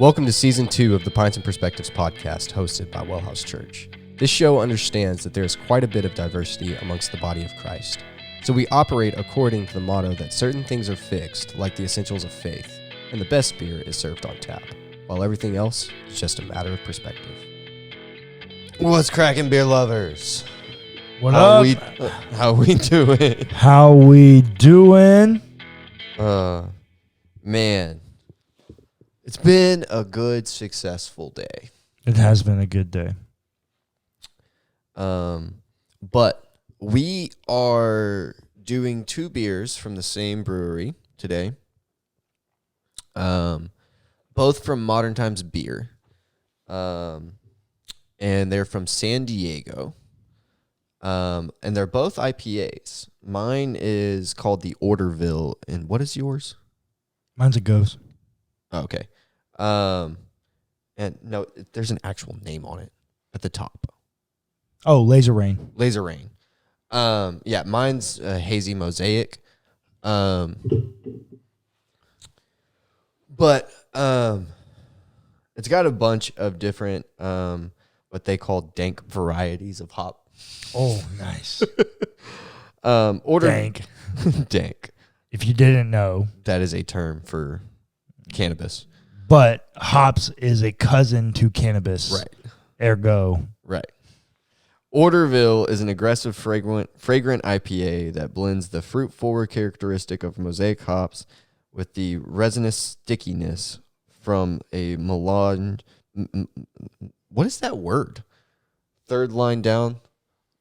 Welcome to Season 2 of the Pints and Perspectives podcast hosted by WellHouse Church. This show understands that there is quite a bit of diversity amongst the body of Christ. So we operate according to the motto that certain things are fixed, like the essentials of faith, and the best beer is served on tap, while everything else is just a matter of perspective. What's cracking, beer lovers? What up? How we doing? How we doing? Man, it's been a good, successful day. It has been a good day. But we are doing two beers from the same brewery today. Both from Modern Times Beer. And they're from San Diego. And they're both IPAs. Mine is called the Orderville. And what is yours? Mine's a ghost. Okay. And no, there's an actual name on it at the top. Oh, Laser Rain. Laser Rain. Yeah, mine's a hazy mosaic. But it's got a bunch of different what they call dank varieties of hop. Oh, nice. Dank. Dank. If you didn't know, that is a term for cannabis. But hops is a cousin to cannabis. Right. Ergo. Right. Orderville is an aggressive, fragrant IPA that blends the fruit-forward characteristic of mosaic hops with the resinous stickiness from a melange. What is that word? Third line down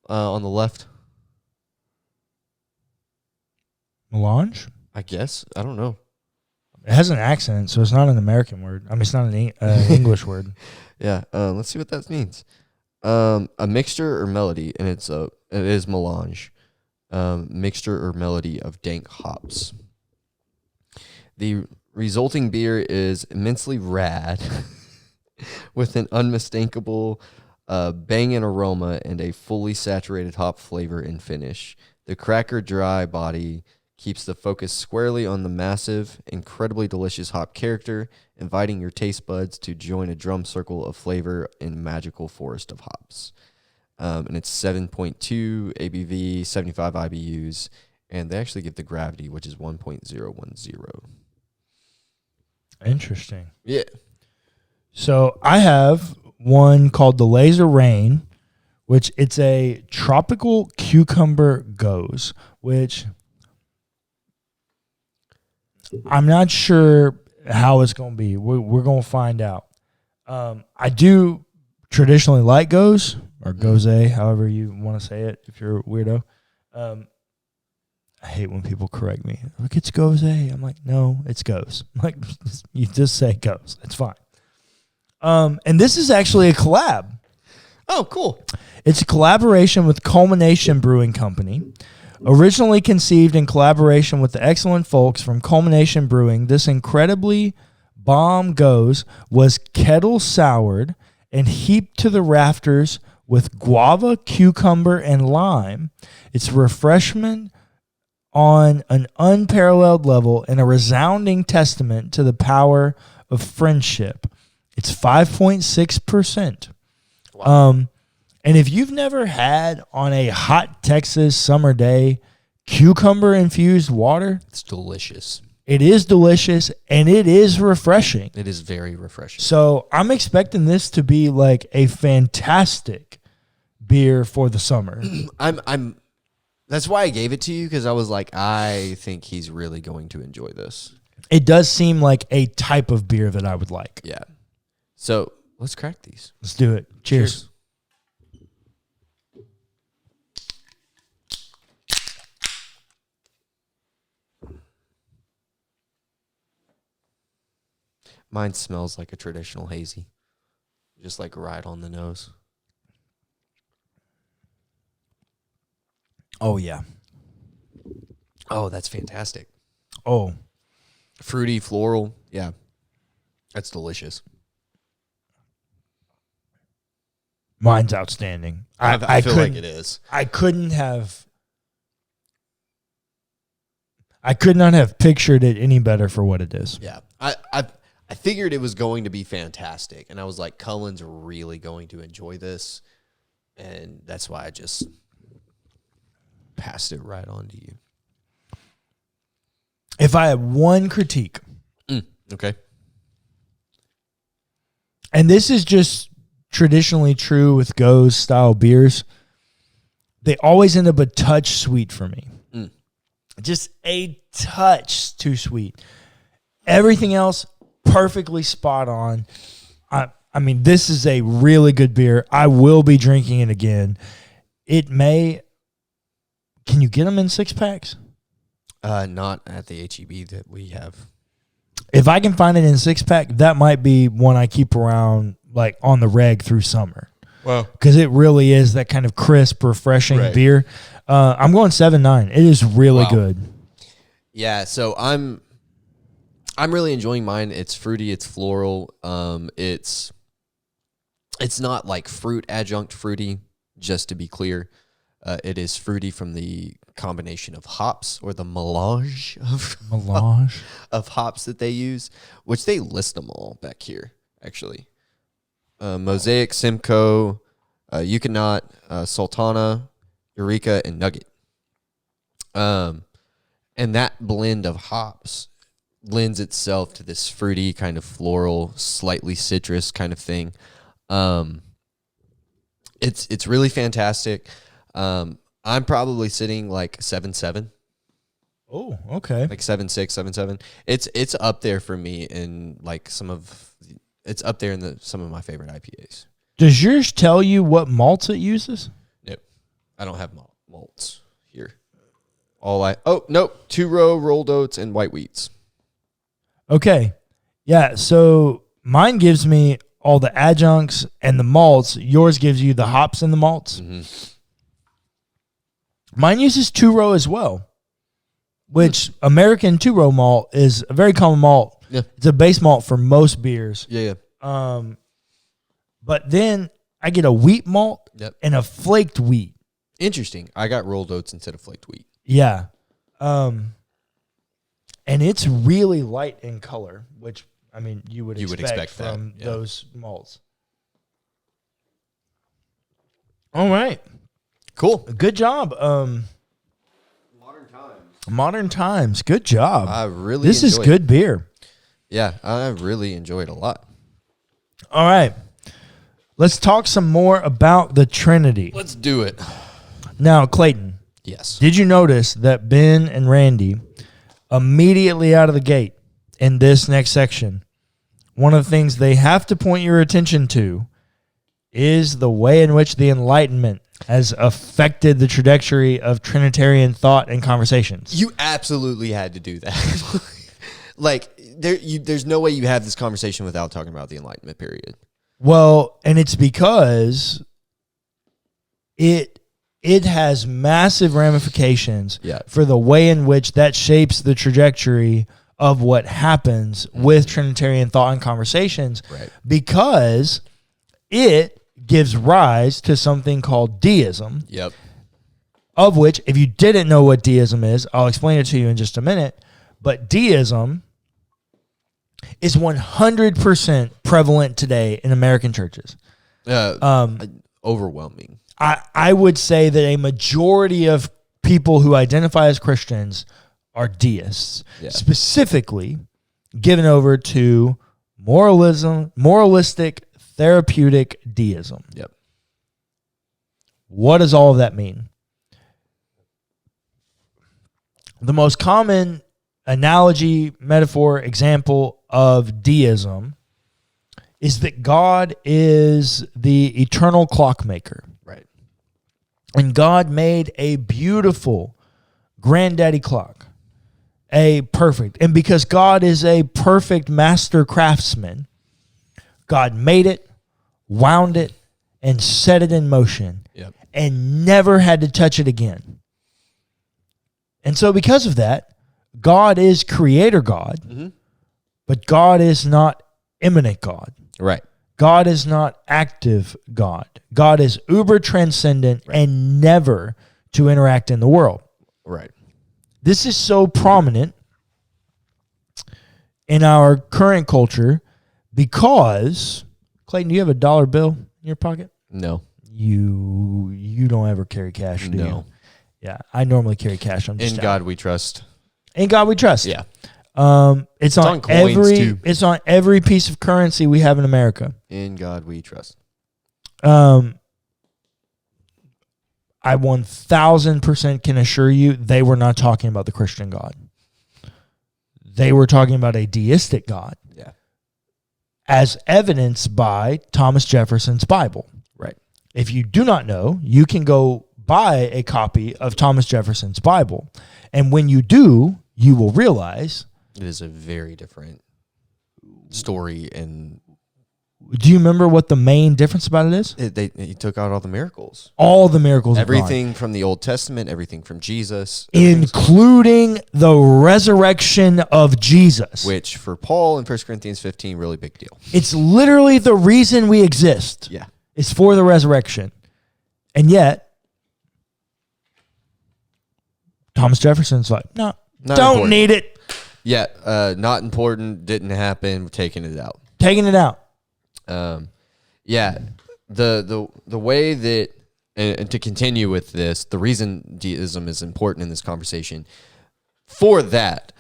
on the left. Melange? I guess. I don't know. It has an accent, so it's not an American word. I mean, it's not an English word. Yeah. Let's see what that means. A mixture or melody, and it is melange. Mixture or melody of dank hops. The resulting beer is immensely rad, with an unmistakable banging aroma and a fully saturated hop flavor and finish. The cracker dry body keeps the focus squarely on the massive, incredibly delicious hop character, inviting your taste buds to join a drum circle of flavor in magical forest of hops. And it's 7.2 ABV, 75 IBUs, and they actually give the gravity, which is 1.010. Interesting. Yeah. So I have one called the Laser Rain, which it's a tropical cucumber goes, which I'm not sure how it's going to be. We're going to find out. I do traditionally like goes, or gose, however you want to say it if you're a weirdo. I hate when people correct me. Look, it's gose. I'm like, no, it's goes. I'm like, you just say goes. It's fine. And this is actually a collab. Oh, cool. It's a collaboration with Culmination Brewing Company. Originally conceived in collaboration with the excellent folks from Culmination Brewing, this incredibly bomb goes was kettle soured and heaped to the rafters with guava, cucumber, and lime. It's refreshment on an unparalleled level and a resounding testament to the power of friendship. It's 5.6%. Wow. And if you've never had on a hot Texas summer day cucumber-infused water, It's delicious. it is delicious and it is refreshing. It is very refreshing. So I'm expecting this to be like a fantastic beer for the summer. That's why I gave it to you, because I was like, I think he's really going to enjoy this. It does seem like a type of beer that I would like. Yeah. So let's crack these. Let's do it. Cheers. Mine smells like a traditional hazy. Just like right on the nose. Oh, yeah. Oh, that's fantastic. Oh, Fruity, floral. Yeah. That's delicious. mine's outstanding. I feel like it is. I could not have pictured it any better for what it is. Yeah. I figured it was going to be fantastic. And I was like, Cullen's really going to enjoy this. And that's why I just passed it right on to you. If I had one critique, Okay. and this is just traditionally true with Go's style beers, they always end up a touch sweet for me. Just a touch too sweet. Everything else, perfectly spot on. I mean, this is a really good beer. I will be drinking it again. It may... Can you get them in 6-packs? Not at the HEB that we have. If I can find it in 6-pack, that might be one I keep around like on the reg through summer. Wow. Because it really is that kind of crisp, refreshing Right. beer. I'm going 7.9. It is really good. Yeah, so I'm really enjoying mine. It's fruity, it's floral. It's not like fruit adjunct fruity, just to be clear. It is fruity from the combination of hops or the melange of hops that they use, which they list them all back here, actually. Mosaic, Simcoe, Yukonot, Sultana, Eureka, and Nugget. And that blend of hops lends itself to this fruity kind of floral, slightly citrus kind of thing. It's really fantastic. I'm probably sitting like 7.7. Oh, okay. Like 7.6, 7.7. It's up there for me in like it's up there in some of my favorite IPAs. Does yours tell you what malts it uses? Nope. I don't have malts here. Nope. 2-row rolled oats and white wheats. Okay. Yeah, so mine gives me all the adjuncts and the malts. Yours gives you the hops and the malts. Mm-hmm. Mine uses 2-row as well, which American 2-row malt is a very common malt. Yeah. It's a base malt for most beers. Yeah. But then I get a wheat malt and a flaked wheat. Interesting. I got rolled oats instead of flaked wheat. Yeah. And it's really light in color, which, I mean, you would expect from those malts. All right. Cool. Good job. Modern Times. Good job. I really This is good beer. Yeah, I really enjoy it a lot. All right. Let's talk some more about the Trinity. Let's do it. Now, Clayton. Yes. Did you notice that Ben and Randy, immediately out of the gate in this next section, one of the things they have to point your attention to is the way in which the Enlightenment has affected the trajectory of Trinitarian thought and conversations? You absolutely had to do that. Like, there's no way you have this conversation without talking about the Enlightenment period. Well, and it's because it has massive ramifications for the way in which that shapes the trajectory of what happens with Trinitarian thought and conversations, because it gives rise to something called deism. Yep. Of which, if you didn't know what deism is, I'll explain it to you in just a minute. But deism is 100% prevalent today in American churches. Overwhelming. I would say that a majority of people who identify as Christians are deists, specifically given over to moralistic, therapeutic deism. Yep. What does all of that mean? The most common analogy, metaphor, example of deism is that God is the eternal clockmaker. Right. And God made a beautiful granddaddy clock, and because God is a perfect master craftsman, God made it, wound it, and set it in motion, and never had to touch it again. And so because of that, God is creator God, but God is not immanent God. Right. God is not active God. God is uber transcendent and never to interact in the world. Right. This is so prominent in our current culture Because, Clayton, do you have a dollar bill in your pocket? No. You don't ever carry cash, do you? No. Yeah, I normally carry cash. In God we trust. In God we trust. Yeah. It's on coins, every too. it's on every piece of currency we have in America. In God we trust. I 1000% can assure you they were not talking about the Christian God. They were talking about a deistic God. Yeah. As evidenced by Thomas Jefferson's Bible. Right. If you do not know, you can go buy a copy of Thomas Jefferson's Bible. And when you do, you will realize It is a very different story, and do you remember what the main difference about it is? he took out all the miracles. All the miracles are Everything from the Old Testament, everything from Jesus. including the resurrection of Jesus. Which for Paul in 1 Corinthians 15, really big deal. It's literally the reason we exist. Yeah. It's for the resurrection. And yet, Thomas Jefferson's like, no, Not don't important. need it. Yeah, not important, didn't happen, we're taking it out. Taking it out. Yeah, the way that, and to continue with this, the reason deism is important in this conversation for that,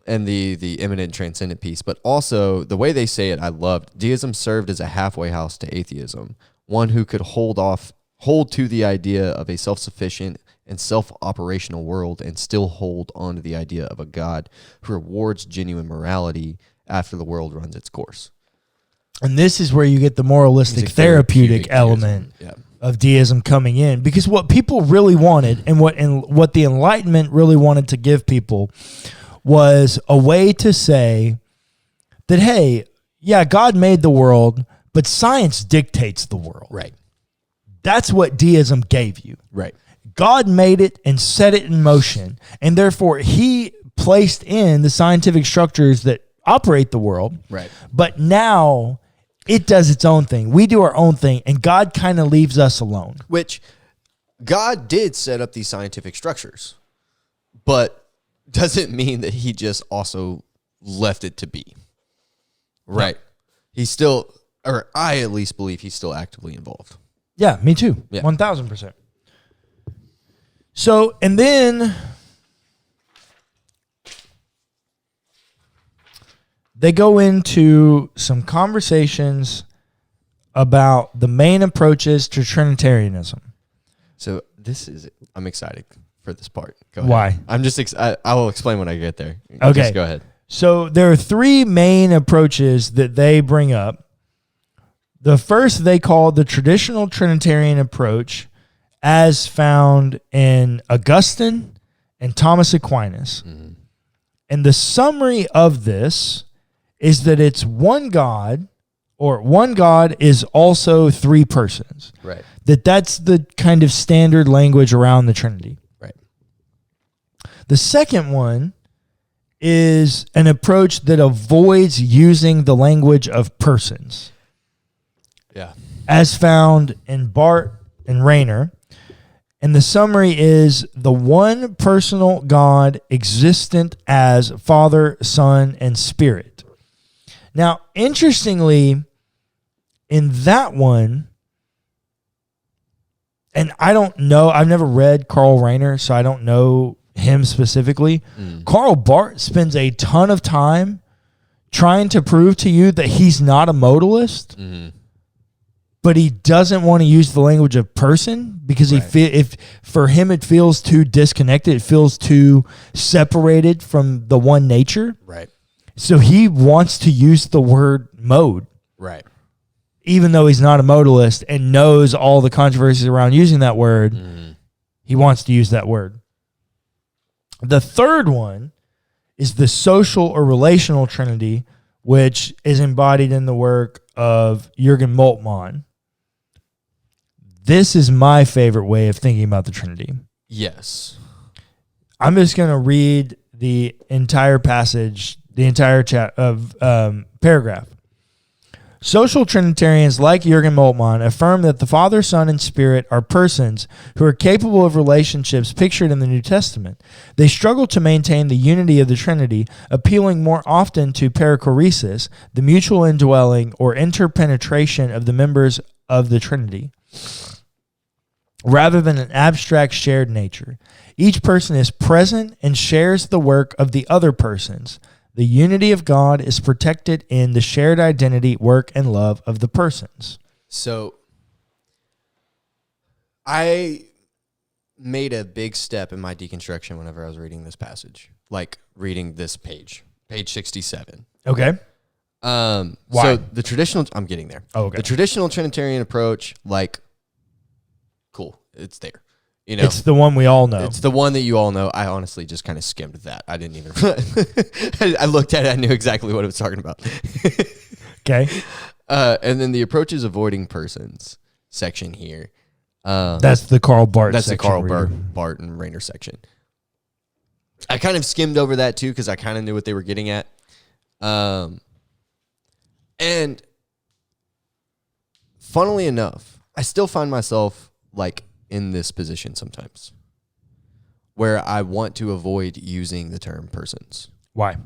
and the immanent transcendent piece, but also the way they say it, I loved. Deism served as a halfway house to atheism, one who could hold to the idea of a self-sufficient and self-operational world and still hold on to the idea of a God who rewards genuine morality after the world runs its course. And this is where you get the moralistic, It's a therapeutic deism. element Yeah. of deism coming in. Because what people really wanted and what the Enlightenment really wanted to give people was a way to say that, hey, yeah, God made the world, but science dictates the world. Right. That's what deism gave you. Right. God made it and set it in motion, and therefore he placed in the scientific structures that operate the world. Right. But now it does its own thing. We do our own thing, and God kind of leaves us alone. Which God did set up these scientific structures, but doesn't mean that he just also left it to be. Right. No. He's still, or I at least believe he's still actively involved. Yeah, me too. Yeah. 1000%. So, and then they go into some conversations about the main approaches to Trinitarianism. So I'm excited for this part. Go ahead. Why? I'm just, I will explain when I get there. Okay. Just go ahead. So there are three main approaches that they bring up. The first they call the traditional Trinitarian approach, as found in Augustine and Thomas Aquinas. Mm-hmm. And the summary of this is that it's one God, or one God is also three persons. Right. That's the kind of standard language around the Trinity. Right. The second one is an approach that avoids using the language of persons. Yeah. As found in Barth and Rayner. And the summary is the one personal God existent as Father, Son, and Spirit. Now, interestingly, in that one, and I don't know, I've never read Karl Rayner, so I don't know him specifically. Karl Barth spends a ton of time trying to prove to you that he's not a modalist. Mm-hmm. But he doesn't want to use the language of person because if for him it feels too disconnected, it feels too separated from the one nature. Right. So he wants to use the word mode. Right. Even though he's not a modalist and knows all the controversies around using that word, he wants to use that word. The third one is the social or relational Trinity, which is embodied in the work of Jürgen Moltmann. This is my favorite way of thinking about the Trinity. Yes. I'm just going to read the entire passage, the entire paragraph. Social Trinitarians like Jürgen Moltmann affirm that the Father, Son, and Spirit are persons who are capable of relationships pictured in the New Testament. They struggle to maintain the unity of the Trinity, appealing more often to perichoresis, the mutual indwelling or interpenetration of the members of the Trinity, rather than an abstract shared nature. Each person is present and shares the work of the other persons. The unity of God is protected in the shared identity, work, and love of the persons. So I made a big step in my deconstruction whenever I was reading this passage, like reading this page 67. Okay. Why? So the traditional, I'm getting there. Oh, okay. The traditional Trinitarian approach, like, cool, it's there. You know, it's the one we all know. It's the one that you all know. I honestly just kind of skimmed that. I didn't even. I looked at it. I knew exactly what it was talking about. Okay. And then the approaches avoiding persons section here. That's the Karl Barth That's section. the Karl Barth and Rayner section. I kind of skimmed over that too because I kind of knew what they were getting at. And funnily enough, I still find myself like in this position sometimes where I want to avoid using the term persons. Why?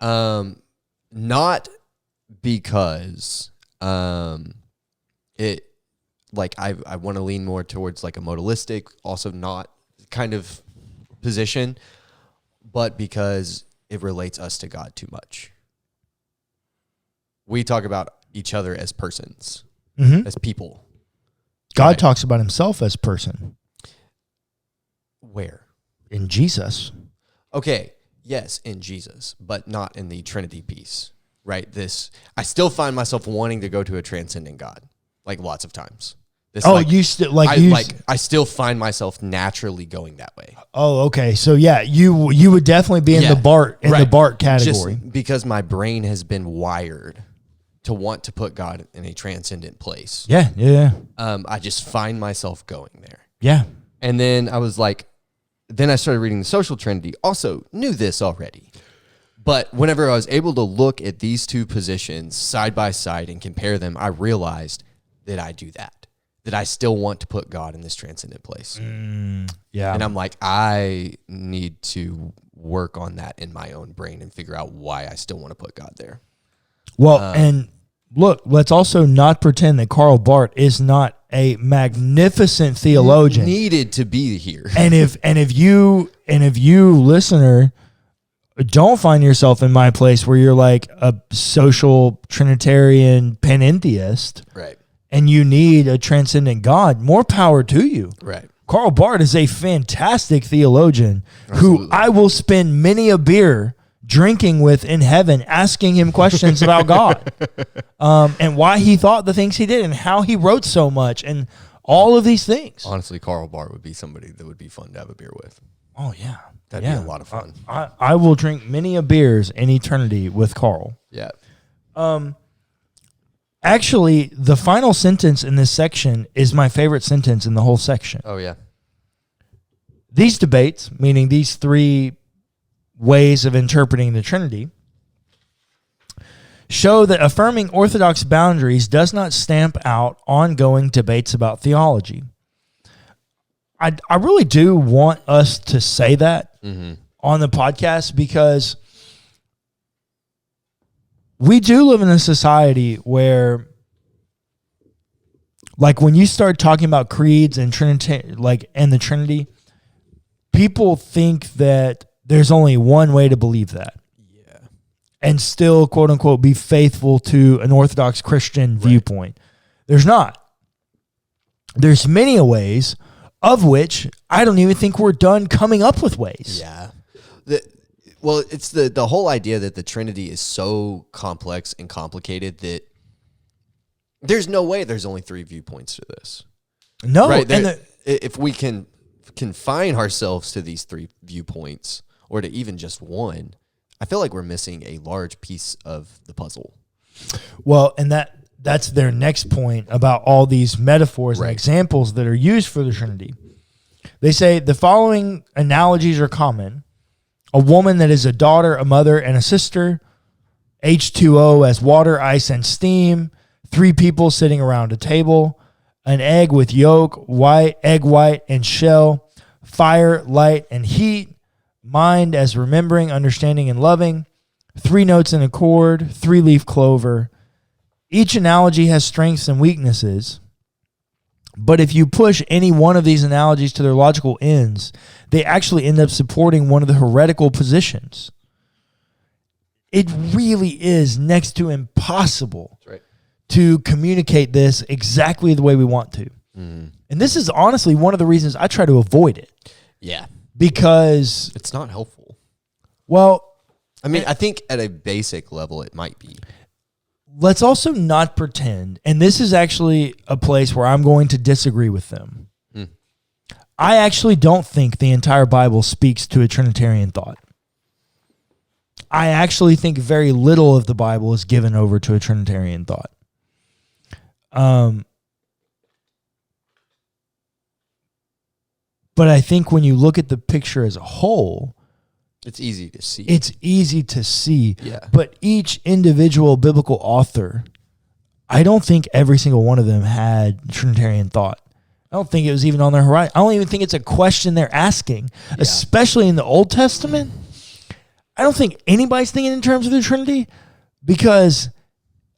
Not because it like I want to lean more towards like a modalistic, also not kind of position, but because it relates us to God too much. We talk about each other as persons, as people. God right? talks about himself as person. Where? In Jesus. Okay, yes, in Jesus, but not in the Trinity piece, right? I still find myself wanting to go to a transcendent God, like lots of times. You still I still find myself naturally going that way. Oh, okay. So yeah, you would definitely be in the Bart the Bart category. Just because my brain has been wired to want to put God in a transcendent place. Yeah. I just find myself going there. Yeah. And then I was like, then I started reading the Social Trinity. Also knew this already. But whenever I was able to look at these two positions side by side and compare them, I realized that I do that I still want to put God in this transcendent place. Yeah. And I'm like, I need to work on that in my own brain and figure out why I still want to put God there. Well, and look, let's also not pretend that Karl Barth is not a magnificent theologian. Needed to be here. And if you listener don't find yourself in my place where you're like a social Trinitarian panentheist, right? And you need a transcendent God, more power to you. Right. Karl Barth is a fantastic theologian. Absolutely. Who I will spend many a beer drinking with in heaven, asking him questions about God, and why he thought the things he did and how he wrote so much and all of these things. Honestly, Karl Barth would be somebody that would be fun to have a beer with. Oh, yeah. That'd be a lot of fun. I will drink many a beers in eternity with Karl. Yeah. Actually, the final sentence in this section is my favorite sentence in the whole section. Oh, yeah. These debates, meaning these three ways of interpreting the Trinity, show that affirming orthodox boundaries does not stamp out ongoing debates about theology. I really do want us to say that on the podcast because we do live in a society where, like, when you start talking about creeds and and the Trinity, people think that there's only one way to believe that. Yeah. And still, quote unquote, be faithful to an Orthodox Christian viewpoint. There's not. There's many ways, of which I don't even think we're done coming up with ways. Yeah. Well, it's the whole idea that the Trinity is so complex and complicated that there's no way there's only three viewpoints to this. No. Right? If we can confine ourselves to these three viewpoints or to even just one, I feel like we're missing a large piece of the puzzle. Well, and that's their next point about all these metaphors and examples that are used for the Trinity. They say the following analogies are common. A woman that is a daughter, a mother, and a sister, H2O as water, ice, and steam, 3 people sitting around a table, an egg with yolk, egg white, and shell, fire, light, and heat, mind as remembering, understanding, and loving, 3 notes in a chord, 3-leaf clover. Each analogy has strengths and weaknesses, but if you push any one of these analogies to their logical ends, they actually end up supporting one of the heretical positions. It really is next to impossible to communicate this exactly the way we want to. And this is honestly one of the reasons I try to avoid it. Yeah. Because it's not helpful. Well, I mean, I think at a basic level it might be. Let's also not pretend, and this is actually a place where I'm going to disagree with them. I actually don't think the entire Bible speaks to a Trinitarian thought. I actually think very little of the Bible is given over to a Trinitarian thought. But I think when you look at the picture as a whole, it's easy to see. It's easy to see. Yeah. But each individual biblical author, I don't think every single one of them had Trinitarian thought. I don't think it was even on their horizon. I don't even think it's a question they're asking, especially in the Old Testament. I don't think anybody's thinking in terms of the Trinity because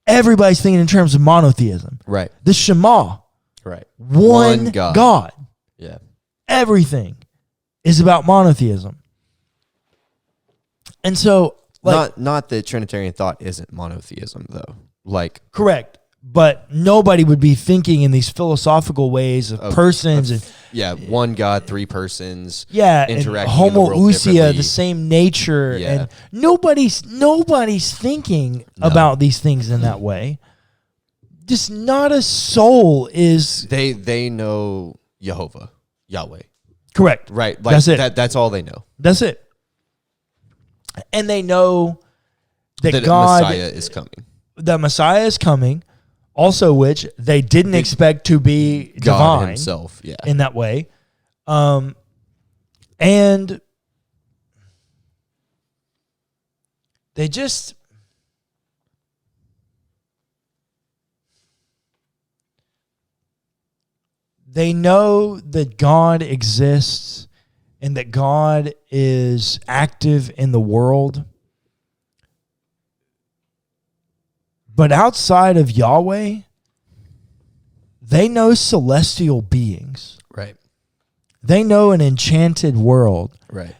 everybody's thinking in terms of monotheism. Right. The Shema. Right. One God. Yeah. Everything is about monotheism. And so, not that Trinitarian thought isn't monotheism, though. Correct. But nobody would be thinking in these philosophical ways of persons and one God, 3 persons. Yeah, interacting and homoousia, the the same nature, Yeah. and nobody's thinking about these things in that way. Just not a soul is. They know Yahweh. Correct. Right. That's it. That's all they know. That's it. And they know that God, Messiah is coming. The Messiah is coming, also which they didn't expect to be God divine himself, in that way. And they just they know that God exists and that God is active in the world. But outside of Yahweh, they know celestial beings. Right. They know an enchanted world. Right.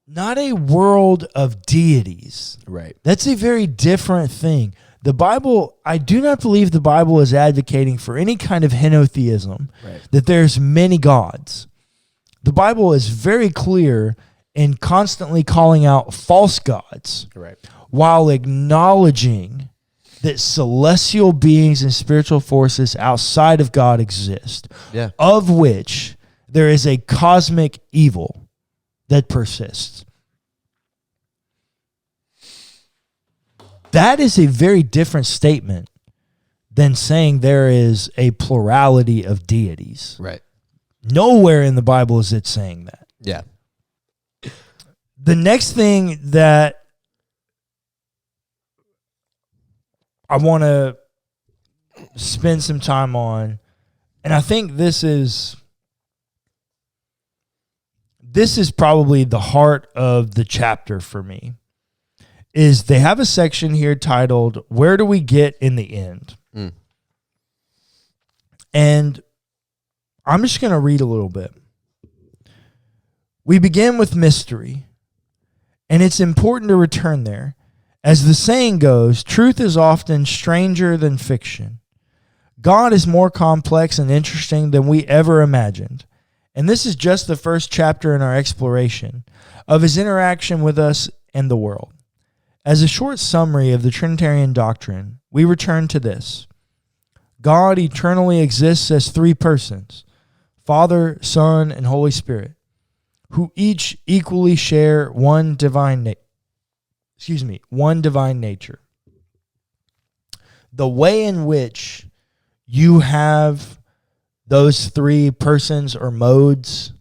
Not a world of deities. Right. That's a very different thing. The Bible, I do not believe the Bible is advocating for any kind of henotheism, that there's many gods. The Bible is very clear in constantly calling out false gods, while acknowledging that celestial beings and spiritual forces outside of God exist, of which there is a cosmic evil that persists. That is a very different statement than saying there is a plurality of deities. Right. Nowhere in the Bible is it saying that. Yeah. The next thing that I want to spend some time on, and I think this is probably the heart of the chapter for me, is they have a section here titled, "Where do we get in the end?" And I'm just going to read a little bit. We begin with mystery, and it's important to return there. As the saying goes, truth is often stranger than fiction. God is more complex and interesting than we ever imagined. And this is just the first chapter in our exploration of his interaction with us and the world. As a short summary of the Trinitarian doctrine, we return to this. God eternally exists as 3 persons, Father, Son, and Holy Spirit, who each equally share one divine nature. The way in which you have those 3 persons or modes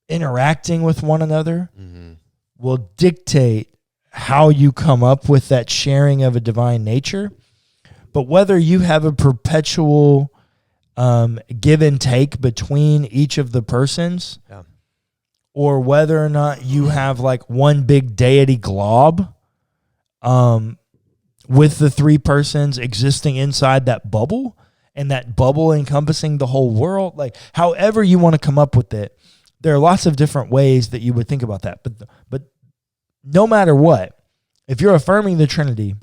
interacting with one another will dictate how you come up with that sharing of a divine nature. But whether you have a perpetual give and take between each of the persons, or whether or not you have like one big deity glob with the three persons existing inside that bubble, and that bubble encompassing the whole world, like however you want to come up with it, there are lots of different ways that you would think about that. But no matter what, if you're affirming the Trinity,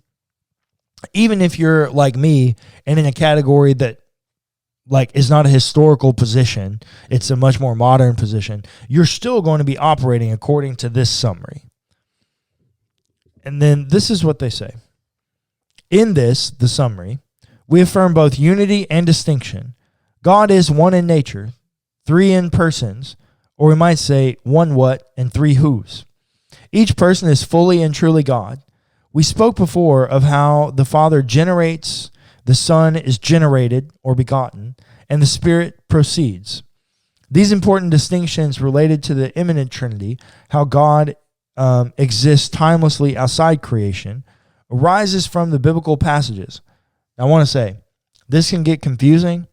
even if you're like me and in a category that like is not a historical position, it's a much more modern position, you're still going to be operating according to this summary. And then this is what they say. In this, the summary, we affirm both unity and distinction. God is one in nature, three in persons, or we might say one what and three whos. Each person is fully and truly God. We spoke before of how the Father generates, the Son is generated or begotten, and the Spirit proceeds. These important distinctions related to the immanent Trinity, how God exists timelessly outside creation, arises from the biblical passages. Now, I want to say, this can get confusing.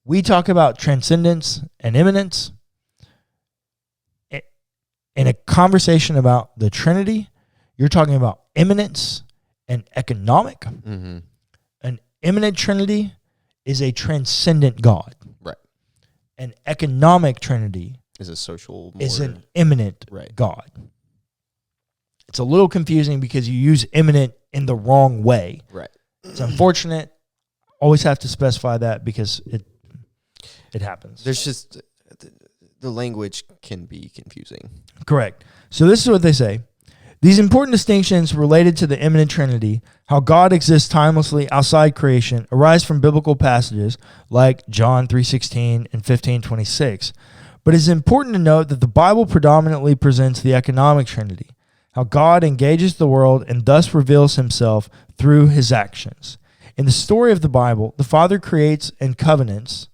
We talk about transcendence and immanence. In a conversation about the Trinity, you're talking about immanence and economic. Mm-hmm. An immanent Trinity is a transcendent God. Right. An economic Trinity Is a social is an immanent Right. God. It's a little confusing because you use immanent in the wrong way. Right. It's unfortunate. Always have to specify that because it happens. There's just the language can be confusing. Correct. So this is what they say. These important distinctions related to the immanent Trinity, how God exists timelessly outside creation, arise from biblical passages like John 3:16 and 15:26. But it's important to note that the Bible predominantly presents the economic Trinity, how God engages the world and thus reveals himself through his actions. In the story of the Bible, the Father creates and covenants,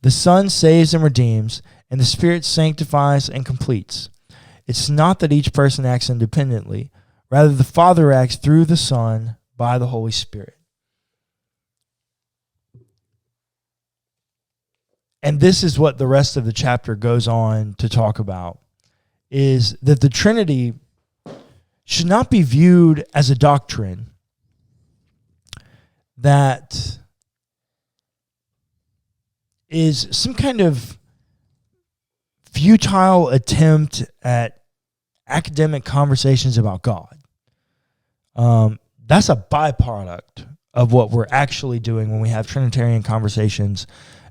the Son saves and redeems, and the Spirit sanctifies and completes. It's not that each person acts independently. Rather, the Father acts through the Son by the Holy Spirit. And this is what the rest of the chapter goes on to talk about, is that the Trinity should not be viewed as a doctrine that is some kind of futile attempt at academic conversations about God. That's a byproduct of what we're actually doing when we have Trinitarian conversations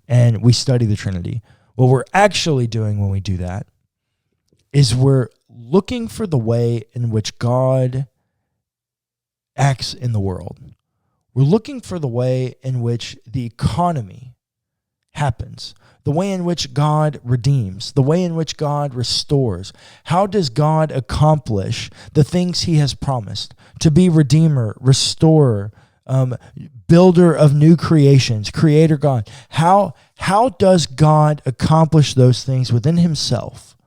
and we study the Trinity. What we're actually doing when we do that is we're looking for the way in which God acts in the world. We're looking for the way in which the economy happens, the way in which God redeems, the way in which God restores. How does God accomplish the things he has promised? To be Redeemer, Restorer, Builder of new creations, Creator God. How does God accomplish those things within himself?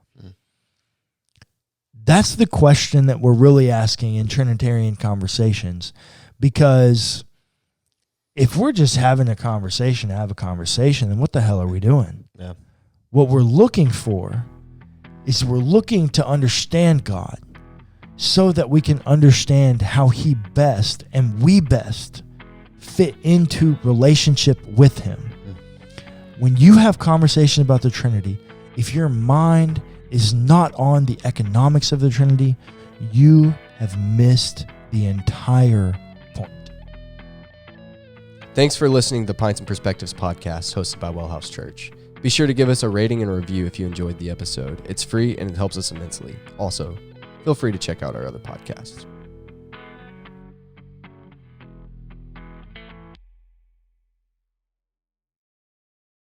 That's the question that we're really asking in Trinitarian conversations, because if we're just having a conversation to have a conversation, then what the hell are we doing? Yeah. What we're looking for is we're looking to understand God so that we can understand how he best and we best fit into relationship with him. When you have conversation about the Trinity, if your mind is not on the economics of the Trinity, you have missed the entire point. Thanks for listening to the Pints and Perspectives podcast hosted by WellHouse Church. Be sure to give us a rating and a review if you enjoyed the episode. It's free and it helps us immensely. Also, feel free to check out our other podcasts.